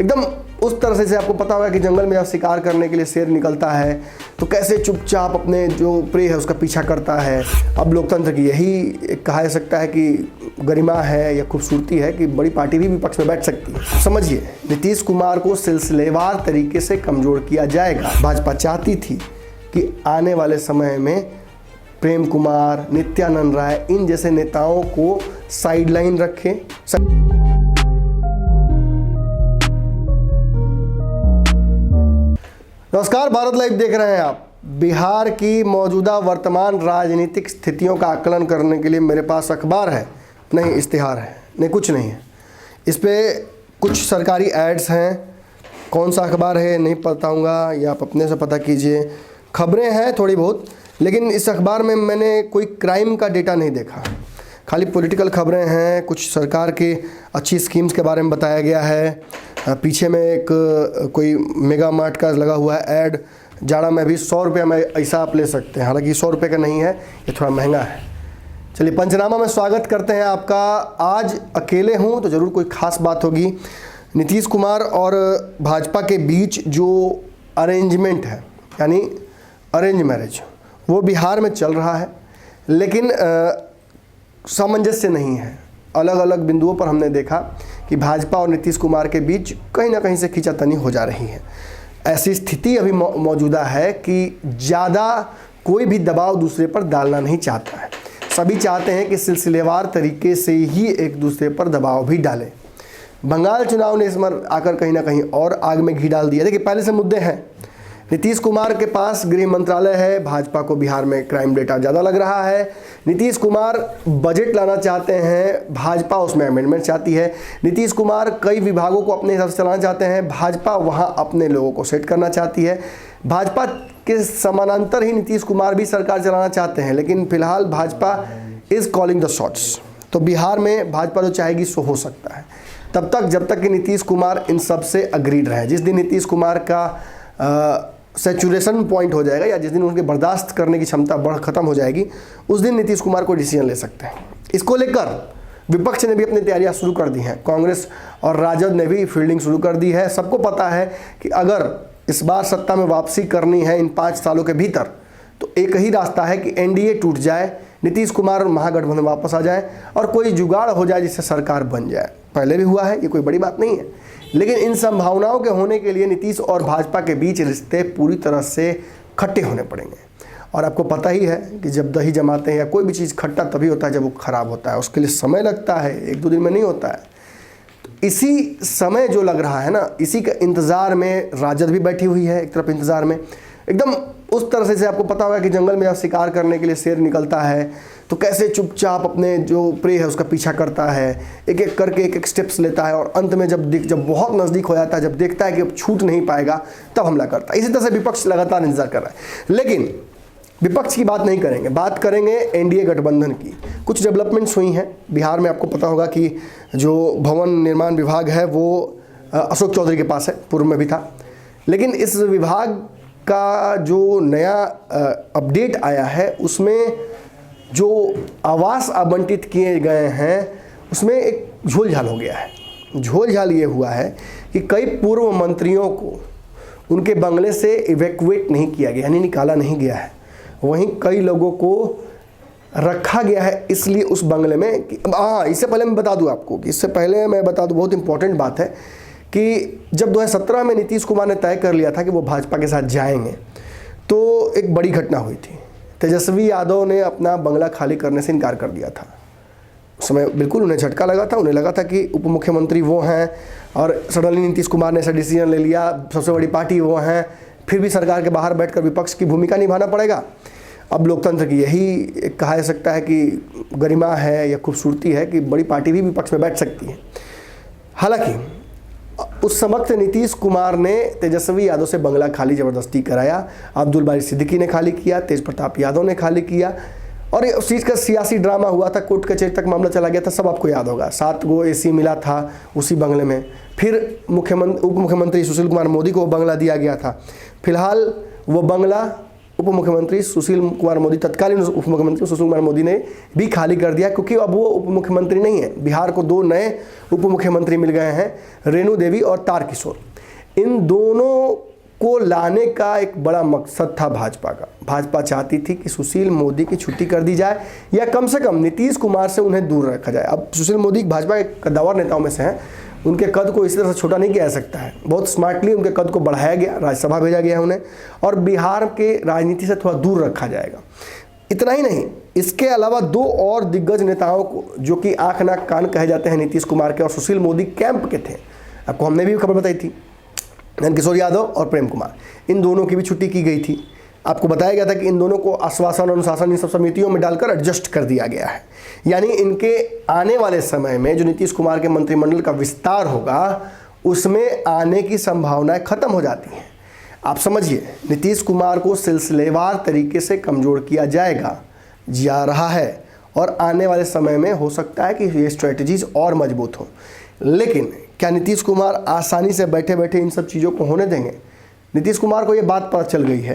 एकदम उस तरह से, जैसे आपको पता होगा कि जंगल में जब शिकार करने के लिए शेर निकलता है तो कैसे चुपचाप अपने जो प्रे है उसका पीछा करता है। अब लोकतंत्र की यही कहा जा सकता है कि गरिमा है या खूबसूरती है कि बड़ी पार्टी भी विपक्ष में बैठ सकती है। समझिए, नीतीश कुमार को सिलसिलेवार तरीके से कमज़ोर किया जाएगा। भाजपा चाहती थी कि आने वाले समय में प्रेम कुमार, नित्यानंद राय, इन जैसे नेताओं को साइडलाइन रखें। नमस्कार, भारत लाइव देख रहे हैं आप। बिहार की मौजूदा वर्तमान राजनीतिक स्थितियों का आकलन करने के लिए मेरे पास अखबार है, नहीं इश्तिहार है, नहीं कुछ नहीं है। इस पे कुछ सरकारी एड्स हैं। कौन सा अखबार है नहीं बताऊंगा, या आप अपने से पता कीजिए। खबरें हैं थोड़ी बहुत, लेकिन इस अखबार में मैंने कोई क्राइम का डेटा नहीं देखा। खाली पॉलिटिकल खबरें हैं, कुछ सरकार की अच्छी स्कीम्स के बारे में बताया गया है। पीछे में एक कोई मेगा मार्ट का लगा हुआ है ऐड, जाड़ा में भी 100 रुपये में ऐसा आप ले सकते हैं। हालांकि 100 रुपये का नहीं है, ये थोड़ा महंगा है। चलिए, पंचनामा में स्वागत करते हैं आपका। आज अकेले हूँ तो ज़रूर कोई ख़ास बात होगी। नीतीश कुमार और भाजपा के बीच जो अरेंजमेंट है, यानी अरेंज मैरिज, वो बिहार में चल रहा है, लेकिन सामंजस्य नहीं है। अलग अलग बिंदुओं पर हमने देखा कि भाजपा और नीतीश कुमार के बीच कहीं ना कहीं से खींचातानी हो जा रही है। ऐसी स्थिति अभी मौजूदा है कि ज़्यादा कोई भी दबाव दूसरे पर डालना नहीं चाहता है। सभी चाहते हैं कि सिलसिलेवार तरीके से ही एक दूसरे पर दबाव भी डालें। बंगाल चुनाव ने इस बार आकर कहीं ना कहीं और आग में घी डाल दिया। देखिए, पहले से मुद्दे हैं। नीतीश कुमार के पास गृह मंत्रालय है, भाजपा को बिहार में क्राइम डेटा ज़्यादा लग रहा है। नीतीश कुमार बजट लाना चाहते हैं, भाजपा उसमें अमेंडमेंट चाहती है। नीतीश कुमार कई विभागों को अपने हिसाब से चलाना चाहते हैं, भाजपा वहां अपने लोगों को सेट करना चाहती है। भाजपा के समानांतर ही नीतीश कुमार भी सरकार चलाना चाहते हैं, लेकिन फिलहाल Bhajpa is calling the shots. तो बिहार में भाजपा जो चाहेगी सो हो सकता है, तब तक जब तक कि नीतीश कुमार इन सब से अग्रीड रहे। जिस दिन नीतीश कुमार का सैचुरेशन पॉइंट हो जाएगा, या जिस दिन उनके बर्दाश्त करने की क्षमता खत्म हो जाएगी, उस दिन नीतीश कुमार को डिसीजन ले सकते हैं। इसको लेकर विपक्ष ने भी अपनी तैयारियां शुरू कर दी हैं। कांग्रेस और राजद ने भी फील्डिंग शुरू कर दी है। सबको पता है कि अगर इस बार सत्ता में वापसी करनी है इन 5 सालों के भीतर, तो एक ही रास्ता है कि एनडीए टूट जाए, नीतीश कुमार महागठबंधन वापस आ जाए और कोई जुगाड़ हो जाए जिससे सरकार बन जाए। पहले भी हुआ है, ये कोई बड़ी बात नहीं है, लेकिन इन संभावनाओं के होने के लिए नीतीश और भाजपा के बीच रिश्ते पूरी तरह से खट्टे होने पड़ेंगे। और आपको पता ही है कि जब दही जमाते हैं या कोई भी चीज़ खट्टा तभी होता है जब वो ख़राब होता है। उसके लिए समय लगता है, 1-2 दिन में नहीं होता है। तो इसी समय जो लग रहा है ना, इसी के इंतज़ार में राजद भी बैठी हुई है एक तरफ इंतज़ार में। एकदम उस तरह से, जैसे आपको पता होगा कि जंगल में जब शिकार करने के लिए शेर निकलता है तो कैसे चुपचाप अपने जो प्रे है उसका पीछा करता है, एक एक करके एक स्टेप्स लेता है, और अंत में जब बहुत नज़दीक हो जाता है, जब देखता है कि अब छूट नहीं पाएगा, तब हमला करता है। इसी तरह से विपक्ष लगातार इंतजार कर रहा है। लेकिन विपक्ष की बात नहीं करेंगे, बात करेंगे एनडीए गठबंधन की। कुछ डेवलपमेंट्स हुई हैं बिहार में। आपको पता होगा कि जो भवन निर्माण विभाग है वो अशोक चौधरी के पास है, पूर्व में भी था। लेकिन इस विभाग का जो नया अपडेट आया है, उसमें जो आवास आवंटित किए गए हैं उसमें एक झोलझाल हो गया है। झोलझाल ये हुआ है कि कई पूर्व मंत्रियों को उनके बंगले से इवैक्यूएट नहीं किया गया, यानी निकाला नहीं गया है। वहीं कई लोगों को रखा गया है इसलिए उस बंगले में। इससे पहले मैं बता दूं आपको कि बहुत इंपॉर्टेंट बात है कि जब 2017 में नीतीश कुमार ने तय कर लिया था कि वो भाजपा के साथ जाएंगे, तो एक बड़ी घटना हुई थी। तेजस्वी यादव ने अपना बंगला खाली करने से इनकार कर दिया था। उस समय बिल्कुल उन्हें झटका लगा था। उन्हें लगा था कि उप मुख्यमंत्री वो हैं, और सडनली नीतीश कुमार ने ऐसा डिसीजन ले लिया, सबसे बड़ी पार्टी वो हैं, फिर भी सरकार के बाहर बैठकर विपक्ष की भूमिका निभाना पड़ेगा। अब लोकतंत्र की यही कहा जा सकता है कि गरिमा है या खूबसूरती है कि बड़ी पार्टी भी विपक्ष में बैठ सकती है। हालांकि उस वक्त नीतीश कुमार ने तेजस्वी यादव से बंगला खाली ज़बरदस्ती कराया। अब्दुल बारी सिद्दीकी ने खाली किया, तेज प्रताप यादव ने खाली किया, और उस चीज़ का सियासी ड्रामा हुआ था। कोर्ट कचहरी तक मामला चला गया था, सब आपको याद होगा। 7 गो एसी मिला था उसी बंगले में। फिर उप मुख्यमंत्री सुशील कुमार मोदी को बंगला दिया गया था। फिलहाल वो बंगला उप मुख्यमंत्री सुशील कुमार मोदी, तत्कालीन उप मुख्यमंत्री सुशील कुमार मोदी ने भी खाली कर दिया, क्योंकि अब वो उप मुख्यमंत्री नहीं है। बिहार को 2 नए उप मुख्यमंत्री मिल गए हैं, रेणु देवी और तारकिशोर। इन दोनों को लाने का एक बड़ा मकसद था भाजपा का। भाजपा चाहती थी कि सुशील मोदी की छुट्टी कर दी जाए या कम से कम नीतीश कुमार से उन्हें दूर रखा जाए। अब सुशील मोदी भाजपा के कद्दावर नेताओं में से हैं, उनके कद को इस तरह से छोटा नहीं किया जा सकता है। बहुत स्मार्टली उनके कद को बढ़ाया गया, राज्यसभा भेजा गया उन्हें, और बिहार के राजनीति से थोड़ा दूर रखा जाएगा। इतना ही नहीं, इसके अलावा 2 और दिग्गज नेताओं को, जो कि आंख नाक कान कहे जाते हैं नीतीश कुमार के और सुशील मोदी कैंप के थे, आपको हमने भी खबर बताई थी, नंदकिशोर यादव और प्रेम कुमार, इन दोनों की भी छुट्टी की गई थी। आपको बताया गया था कि इन दोनों को आश्वासन अनुशासन इन सब समितियों में डालकर एडजस्ट कर दिया गया है। यानी इनके आने वाले समय में जो नीतीश कुमार के मंत्रिमंडल का विस्तार होगा, उसमें आने की संभावनाएं खत्म हो जाती हैं। आप समझिए, नीतीश कुमार को सिलसिलेवार तरीके से कमज़ोर किया जा रहा है, और आने वाले समय में हो सकता है कि ये स्ट्रेटजीज और मजबूत हो। लेकिन क्या नीतीश कुमार आसानी से बैठे बैठे इन सब चीज़ों को होने देंगे? नीतीश कुमार को ये बात पता चल गई है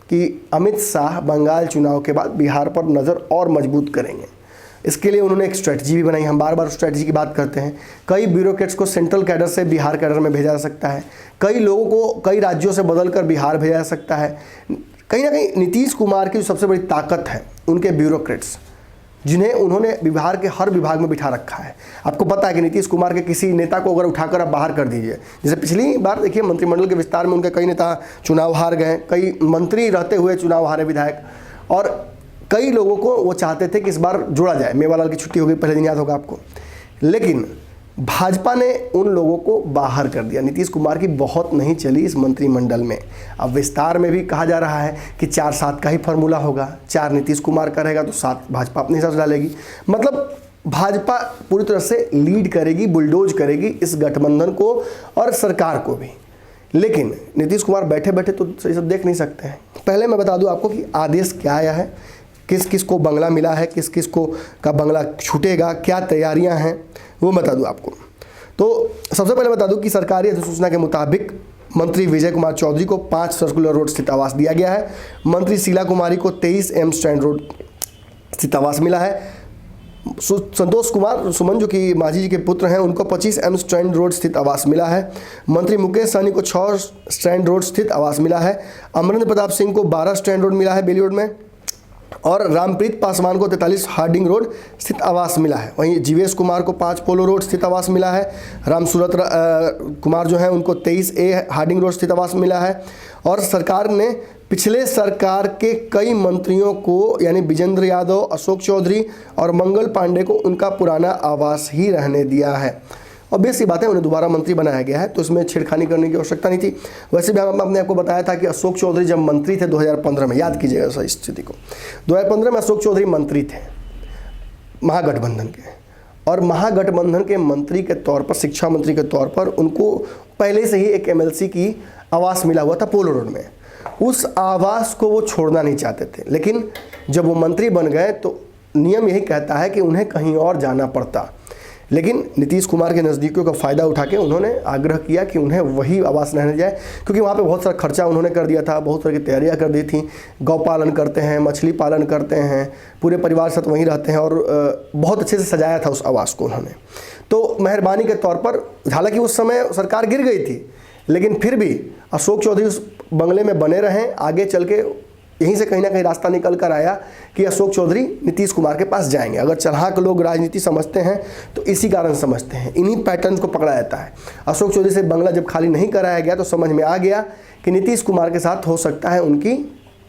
कि अमित शाह बंगाल चुनाव के बाद बिहार पर नज़र और मजबूत करेंगे। इसके लिए उन्होंने एक स्ट्रेटजी भी बनाई। हम बार बार स्ट्रेटजी की बात करते हैं। कई ब्यूरोक्रेट्स को सेंट्रल कैडर से बिहार कैडर में भेजा जा सकता है, कई लोगों को कई राज्यों से बदल कर बिहार भेजा जा सकता है। कहीं ना कहीं नीतीश कुमार की जो सबसे बड़ी ताकत है उनके ब्यूरोक्रेट्स, जिन्हें उन्होंने बिहार के हर विभाग में बिठा रखा है। आपको पता है कि नीतीश कुमार के किसी नेता को अगर उठाकर आप बाहर कर दीजिए, जैसे पिछली बार देखिए मंत्रिमंडल के विस्तार में उनके कई नेता चुनाव हार गए, कई मंत्री रहते हुए चुनाव हारे विधायक, और कई लोगों को वो चाहते थे कि इस बार जोड़ा जाए। मेवालाल की छुट्टी हो गई पहले दिन, याद होगा आपको। लेकिन भाजपा ने उन लोगों को बाहर कर दिया। नीतीश कुमार की बहुत नहीं चली इस मंत्रिमंडल में। अब विस्तार में भी कहा जा रहा है कि 4-7 का ही फॉर्मूला होगा, 4 नीतीश कुमार का रहेगा तो 7 भाजपा अपने हिसाब से डालेगी। मतलब भाजपा पूरी तरह से लीड करेगी, बुलडोज करेगी इस गठबंधन को और सरकार को भी। लेकिन नीतीश कुमार बैठे बैठे तो ये सब देख नहीं सकते हैं। पहले मैं बता दूं आपको कि आदेश क्या आया है, किस किस को बंगला मिला है, किस किस को का बंगला छूटेगा, क्या तैयारियां हैं, वो बता दूं आपको। तो सबसे पहले बता दूं कि सरकारी अधिसूचना के मुताबिक मंत्री विजय कुमार चौधरी को 5 सर्कुलर रोड स्थित आवास दिया गया है। मंत्री शीला कुमारी को 23 एम स्टैंड रोड स्थित आवास मिला है। संतोष कुमार सुमन, जो कि मांझी जी के पुत्र हैं, उनको 25 एम स्टैंड रोड स्थित आवास मिला है। मंत्री मुकेश सहनी को 6 स्टैंड रोड स्थित आवास मिला है। अमरेंद्र प्रताप सिंह को 12 स्टैंड रोड मिला है बेली रोड में, और रामप्रीत पासवान को 43 हार्डिंग रोड स्थित आवास मिला है। वहीं जीवेश कुमार को 5 पोलो रोड स्थित आवास मिला है। रामसूरत कुमार जो हैं उनको 23A हार्डिंग रोड स्थित आवास मिला है। और सरकार ने पिछले सरकार के कई मंत्रियों को, यानी विजेंद्र यादव, अशोक चौधरी और मंगल पांडे को उनका पुराना आवास ही रहने दिया है। ऑब्वियस सी बात है, उन्हें दोबारा मंत्री बनाया गया है, तो इसमें छेड़खानी करने की आवश्यकता नहीं थी। वैसे भी हमने आपको बताया था कि अशोक चौधरी जब मंत्री थे 2015 में, याद कीजिएगा सर इस स्थिति को, 2015 में अशोक चौधरी मंत्री थे महागठबंधन के, और महागठबंधन के मंत्री के तौर पर, शिक्षा मंत्री के तौर पर, उनको पहले से ही एक MLC की आवास मिला हुआ था पोलो रोड में। उस आवास को वो छोड़ना नहीं चाहते थे, लेकिन जब वो मंत्री बन गए तो नियम यही कहता है कि उन्हें कहीं और जाना पड़ता। लेकिन नीतीश कुमार के नज़दीकियों का फ़ायदा उठा के उन्होंने आग्रह किया कि उन्हें वही आवास रहने जाए, क्योंकि वहाँ पे बहुत सारा खर्चा उन्होंने कर दिया था, बहुत सारी तैयारियाँ कर दी थी। गौ पालन करते हैं, मछली पालन करते हैं, पूरे परिवार साथ वहीं रहते हैं, और बहुत अच्छे से सजाया था उस आवास को उन्होंने। तो मेहरबानी के तौर पर, हालांकि उस समय सरकार गिर गई थी, लेकिन फिर भी अशोक चौधरी उस बंगले में बने रहें। आगे चल के यहीं से कहीं ना कहीं रास्ता निकल कर आया कि अशोक चौधरी नीतीश कुमार के पास जाएंगे। अगर चढ़ाक लोग राजनीति समझते हैं तो इसी कारण समझते हैं, इन्हीं पैटर्न को पकड़ा जाता है। अशोक चौधरी से बंगला जब खाली नहीं कराया गया तो समझ में आ गया कि नीतीश कुमार के साथ हो सकता है उनकी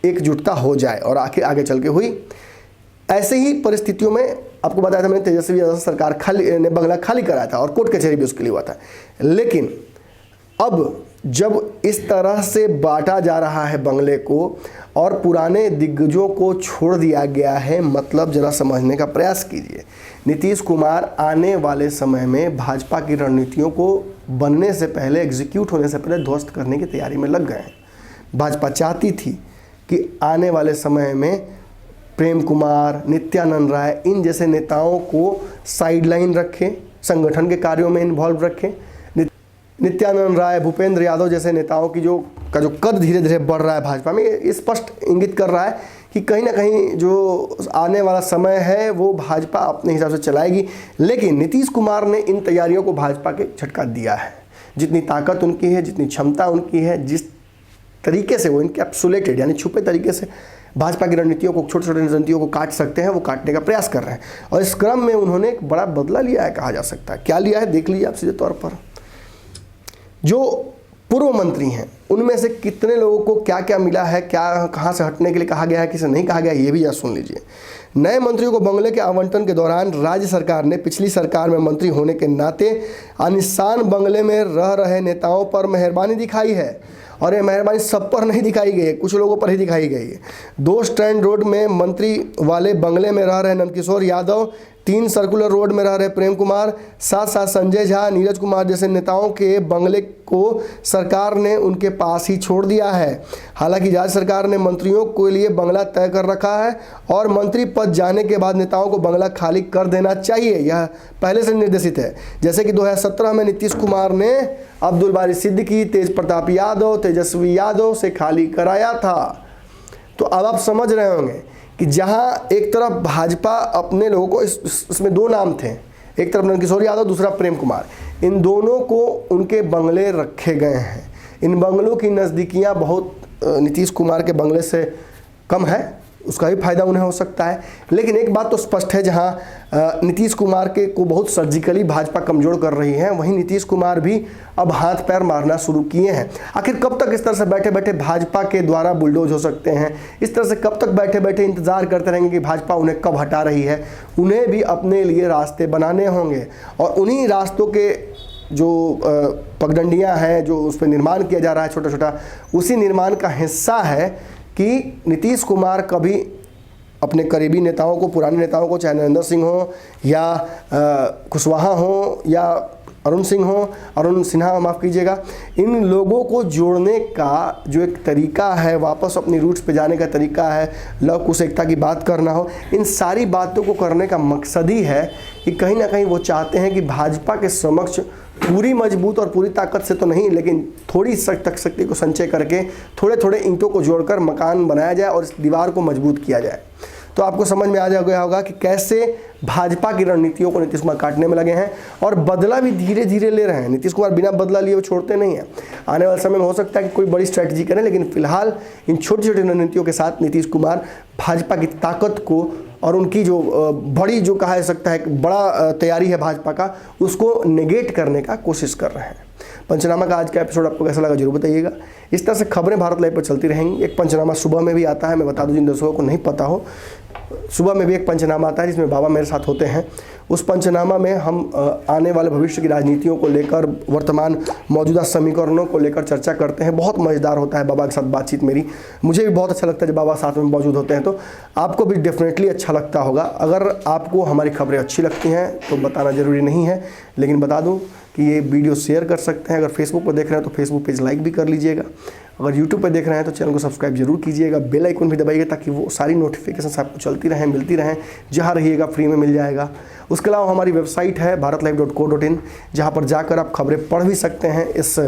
एकजुटता हो जाए, और आगे चल के हुई। ऐसे ही परिस्थितियों में आपको बताया था मैंने, तेजस्वी यादव सरकार ने बंगला खाली कराया था और कोर्ट कचहरी भी उसके लिए हुआ था। लेकिन अब जब इस तरह से बांटा जा रहा है बंगले को और पुराने दिग्गजों को छोड़ दिया गया है, मतलब जरा समझने का प्रयास कीजिए। नीतीश कुमार आने वाले समय में भाजपा की रणनीतियों को बनने से पहले, एग्जीक्यूट होने से पहले ध्वस्त करने की तैयारी में लग गए हैं। भाजपा चाहती थी कि आने वाले समय में प्रेम कुमार, नित्यानंद राय, इन जैसे नेताओं को साइडलाइन रखें, संगठन के कार्यों में इन्वॉल्व रखें। नित्यानंद राय, भूपेंद्र यादव जैसे नेताओं की जो कद धीरे धीरे बढ़ रहा है भाजपा में, ये स्पष्ट इंगित कर रहा है कि कहीं ना कहीं जो आने वाला समय है वो भाजपा अपने हिसाब से चलाएगी। लेकिन नीतीश कुमार ने इन तैयारियों को भाजपा के झटका दिया है। जितनी ताकत उनकी है, जितनी क्षमता उनकी है, जिस तरीके से वो इनकैप्सुलेटेड यानी छुपे तरीके से भाजपा की रणनीतियों को, छोटे छोटे रणनीतियों को काट सकते हैं, वो काटने का प्रयास कर रहे हैं। और इस क्रम में उन्होंने एक बड़ा बदला लिया है कहा जा सकता है। क्या लिया है देख लीजिए आप सीधे तौर पर। जो पूर्व मंत्री हैं उनमें से कितने लोगों को क्या क्या मिला है, क्या कहाँ से हटने के लिए कहा गया है, किसे नहीं कहा गया, ये भी आप सुन लीजिए। नए मंत्रियों को बंगले के आवंटन के दौरान राज्य सरकार ने पिछली सरकार में मंत्री होने के नाते आलिशान बंगले में रह रहे नेताओं पर मेहरबानी दिखाई है। और ये मेहरबानी सब पर नहीं दिखाई गई है, कुछ लोगों पर ही दिखाई गई है। 2 स्टैंड रोड में मंत्री वाले बंगले में रह रहे नंदकिशोर यादव, 3 सर्कुलर रोड में रह रहे प्रेम कुमार, साथ साथ संजय झा, नीरज कुमार जैसे नेताओं के बंगले को सरकार ने उनके पास ही छोड़ दिया है। हालांकि राज्य सरकार ने मंत्रियों के लिए बंगला तय कर रखा है और मंत्री पद जाने के बाद नेताओं को बंगला खाली कर देना चाहिए, यह पहले से निर्देशित है। जैसे कि 2017 में नीतीश कुमार ने अब्दुल बारी सिद्दीकी, तेज प्रताप यादव, तेजस्वी यादव से खाली कराया था। तो अब आप समझ रहे होंगे कि जहां एक तरफ भाजपा अपने लोगों को, इसमें 2 नाम थे, एक तरफ नंदकिशोर यादव, दूसरा प्रेम कुमार, इन दोनों को उनके बंगले रखे गए हैं। इन बंगलों की नज़दीकियां बहुत नीतीश कुमार के बंगले से कम है, उसका भी फायदा उन्हें हो सकता है। लेकिन एक बात तो स्पष्ट है, जहां नीतीश कुमार के को बहुत सर्जिकली भाजपा कमज़ोर कर रही है, वहीं नीतीश कुमार भी अब हाथ पैर मारना शुरू किए हैं। आखिर कब तक इस तरह से बैठे बैठे भाजपा के द्वारा बुलडोज हो सकते हैं? इस तरह से कब तक बैठे बैठे इंतजार करते रहेंगे कि भाजपा उन्हें कब हटा रही है? उन्हें भी अपने लिए रास्ते बनाने होंगे और उन्हीं रास्तों के जो पगडंडियाँ हैं, जो उस पर निर्माण किया जा रहा है छोटा छोटा, उसी निर्माण का हिस्सा है कि नीतीश कुमार कभी अपने करीबी नेताओं को, पुराने नेताओं को, चाहे नरेंद्र सिंह हो या कुशवाहा हो या अरुण सिन्हा माफ़ कीजिएगा, इन लोगों को जोड़ने का जो एक तरीका है, वापस अपनी रूट्स पे जाने का तरीका है, लव कुश एकता की बात करना हो, इन सारी बातों को करने का मकसद ही है कि कहीं ना कहीं वो चाहते हैं कि भाजपा के समक्ष पूरी मजबूत और पूरी ताकत से तो नहीं, लेकिन थोड़ी तक शक्ति को संचय करके थोड़े थोड़े ईंटों को जोड़कर मकान बनाया जाए और इस दीवार को मजबूत किया जाए। तो आपको समझ में आ गया होगा कि कैसे भाजपा की रणनीतियों को नीतीश कुमार काटने में लगे हैं और बदला भी धीरे धीरे ले रहे हैं। नीतीश कुमार बिना बदला लिए वो छोड़ते नहीं हैं। आने वाले समय में हो सकता है कि कोई बड़ी स्ट्रैटेजी करें, लेकिन फिलहाल इन छोटी छोटी रणनीतियों के साथ नीतीश कुमार भाजपा की ताकत को और उनकी जो बड़ी, जो कहा जा सकता है बड़ा तैयारी है भाजपा का, उसको नेगेट करने का कोशिश कर रहे हैं। पंचनामा का आज का एपिसोड आपको कैसा लगा जरूर बताइएगा। इस तरह से खबरें भारत लाइव पर चलती रहेंगी। एक पंचनामा सुबह में भी आता है, मैं बता दूं जिन दर्शकों को नहीं पता हो, सुबह में भी एक पंचनामा आता है जिसमें बाबा मेरे साथ होते हैं। उस पंचनामा में हम आने वाले भविष्य की राजनीतियों को लेकर, वर्तमान मौजूदा समीकरणों को लेकर चर्चा करते हैं। बहुत मज़ेदार होता है बाबा के साथ बातचीत मेरी, मुझे भी बहुत अच्छा लगता है जब बाबा साथ में मौजूद होते हैं, तो आपको भी डेफिनेटली अच्छा लगता होगा। अगर आपको हमारी खबरें अच्छी लगती हैं तो बताना ज़रूरी नहीं है, लेकिन बता दूँ कि ये वीडियो शेयर कर सकते हैं। अगर फेसबुक पर देख रहे हैं तो फेसबुक पेज लाइक भी कर लीजिएगा। अगर यूट्यूब पर देख रहे हैं तो चैनल को सब्सक्राइब जरूर कीजिएगा, बेल आइकन भी दबाइएगा ताकि वो सारी नोटिफिकेशन आपको चलती रहें, मिलती रहें। जहाँ रहिएगा फ्री में मिल जाएगा। उसके अलावा हमारी वेबसाइट है bharatlive.co.in, जहाँ पर जाकर आप खबरें पढ़ भी सकते हैं। इस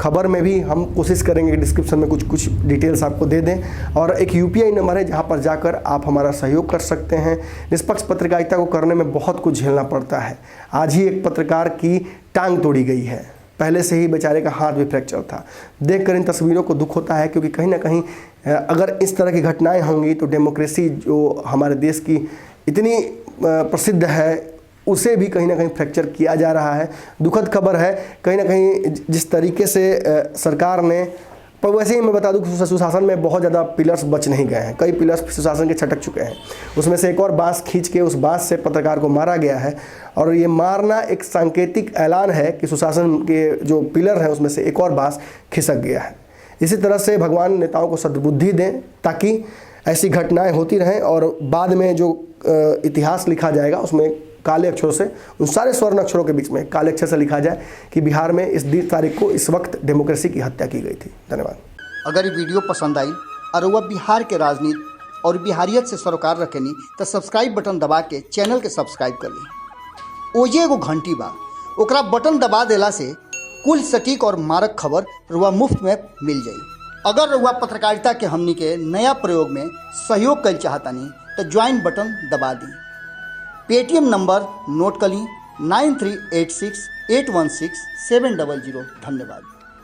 खबर में भी हम कोशिश करेंगे कि डिस्क्रिप्शन में कुछ डिटेल्स आपको दे दें, और एक UPI नंबर है जहाँ पर जाकर आप हमारा सहयोग कर सकते हैं। निष्पक्ष पत्रकारिता को करने में बहुत कुछ झेलना पड़ता है। आज ही एक पत्रकार की टांग तोड़ी गई है, पहले से ही बेचारे का हाथ भी फ्रैक्चर था। देखकर इन तस्वीरों को दुख होता है, क्योंकि कहीं ना कहीं अगर इस तरह की घटनाएं होंगी तो डेमोक्रेसी जो हमारे देश की इतनी प्रसिद्ध है, उसे भी कहीं ना कहीं फ्रैक्चर किया जा रहा है। दुखद खबर है कहीं ना कहीं जिस तरीके से सरकार ने, पर वैसे ही मैं बता दूं कि सुशासन में बहुत ज़्यादा पिलर्स बच नहीं गए हैं। कई पिलर्स सुशासन के छटक चुके हैं। उसमें से एक और बांस खींच के उस बांस से पत्रकार को मारा गया है, और ये मारना एक सांकेतिक ऐलान है कि सुशासन के जो पिलर हैं उसमें से एक और बांस खिसक गया है। इसी तरह से भगवान नेताओं को सद्बुद्धि दें ताकि ऐसी घटनाएं होती रहें, और बाद में जो इतिहास लिखा जाएगा उसमें काले अक्षरों से, उन सारे स्वर्ण अक्षरों के बीच में काले अक्षर से लिखा जाए कि बिहार में इस 20 तारीख को इस वक्त डेमोक्रेसी की हत्या की गई थी। धन्यवाद। अगर ये वीडियो पसंद आई और वह बिहार के राजनीति और बिहारियत से सरोकार रखेनी तो सब्सक्राइब बटन दबा के चैनल के सब्सक्राइब कर ली। ओजे एगो घंटी बा, ओकरा बटन दबा देला से कुल सटीक और मारक खबर रुआ मुफ्त में मिल जाई। अगर रुआ पत्रकारिता के हमनी के नया प्रयोग में सहयोग कर चाहतानी तो ज्वाइन बटन दबा दी। पेटीएम नंबर नोट कर ली 9386816700। धन्यवाद।